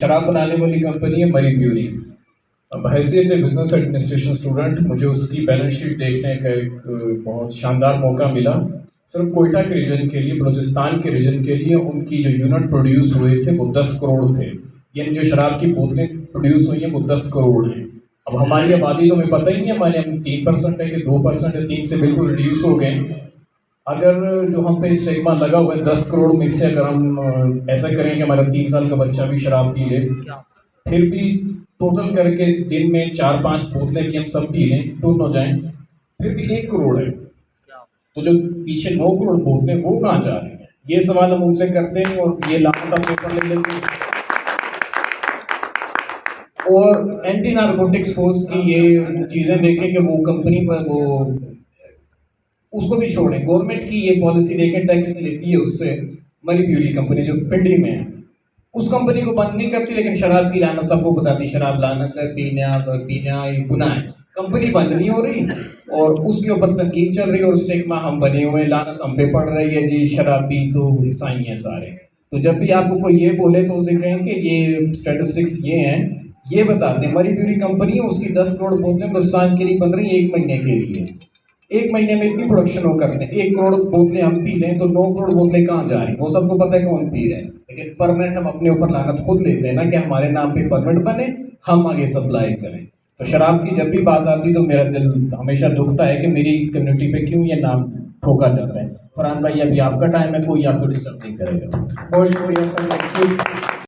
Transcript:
शराब बनाने वाली कंपनी है मरी ब्यूरी। अब हैसियत बिजनेस एडमिनिस्ट्रेशन स्टूडेंट मुझे उसकी बैलेंस शीट देखने का एक बहुत शानदार मौका मिला। सिर्फ कोयटा के रीजन के लिए, बलूचिस्तान के रीजन के लिए उनकी जो यूनिट प्रोड्यूस हुए थे वो 10 करोड़ थे। यानी जो शराब की बोतलें प्रोड्यूस हुई हैं वो 10 करोड़ हैं। अब हमारी आबादी तो हमें पता ही नहीं है, हमारे हम 3% है कि 2% है, 3 से बिल्कुल रिड्यूस हो गए। अगर जो हम पे स्टिग्मा लगा हुआ है 10 करोड़ में से अगर हम ऐसा करें कि हमारा 3 साल का बच्चा भी शराब पी ले, फिर भी टोटल करके दिन में 4-5 बोतलें भी हम सब पी लें, टून हो जाएं, फिर भी 1 करोड़ है। तो जो पीछे 9 करोड़ बोतलें वो कहाँ जा रही हैं? ये सवाल हम उनसे करते हैं और ये लाख का पेपर ले लेते हैं। और एंटी नारकोटिक्स फोर्स की ये चीज़ें देखें कि वो कंपनी पर वो उसको भी छोड़ें, गवर्नमेंट की ये पॉलिसी देखें, टैक्स लेती है उससे। मरी ब्यूरी कंपनी जो पिंडरी में है, उस कंपनी को बंद नहीं करती, लेकिन शराब की लानत सबको बताती, शराब लानत है, पीना ये गुनाह है। कंपनी बंद नहीं हो रही और उसके ऊपर तनकीद चल रही है और स्टिग्मा हम बने हुए, लानत हम पे पड़ रही है जी, शराबी तो ईसाई हैं सारे। तो जब भी आपको कोई ये बोले तो उसे कहें कि ये स्टैटिस्टिक्स ये हैं, ये बताते हैं। मरी ब्यूरी कंपनी है, उसकी 10 करोड़ बोतलें हिंदुस्तान के लिए बन रही है 1 महीने के लिए। 1 महीने में इतनी प्रोडक्शन वो करते हैं, 1 करोड़ बोतलें हम पी लें तो 9 करोड़ बोतलें कहाँ जा रही, वो सबको पता है कौन पी रहे हैं। लेकिन परमिट हम अपने ऊपर लागत खुद लेते हैं ना कि हमारे नाम पे परमिट बने, हम आगे सप्लाई करें। तो शराब की जब भी बात आती तो मेरा दिल हमेशा दुखता है कि मेरी कम्युनिटी पे क्यों ये नाम ठोका जाता है। फरहान भाई, अभी आपका टाइम है, कोई आपको डिस्टर्ब नहीं करेगा। बहुत शुक्रिया सर, थैंक यू।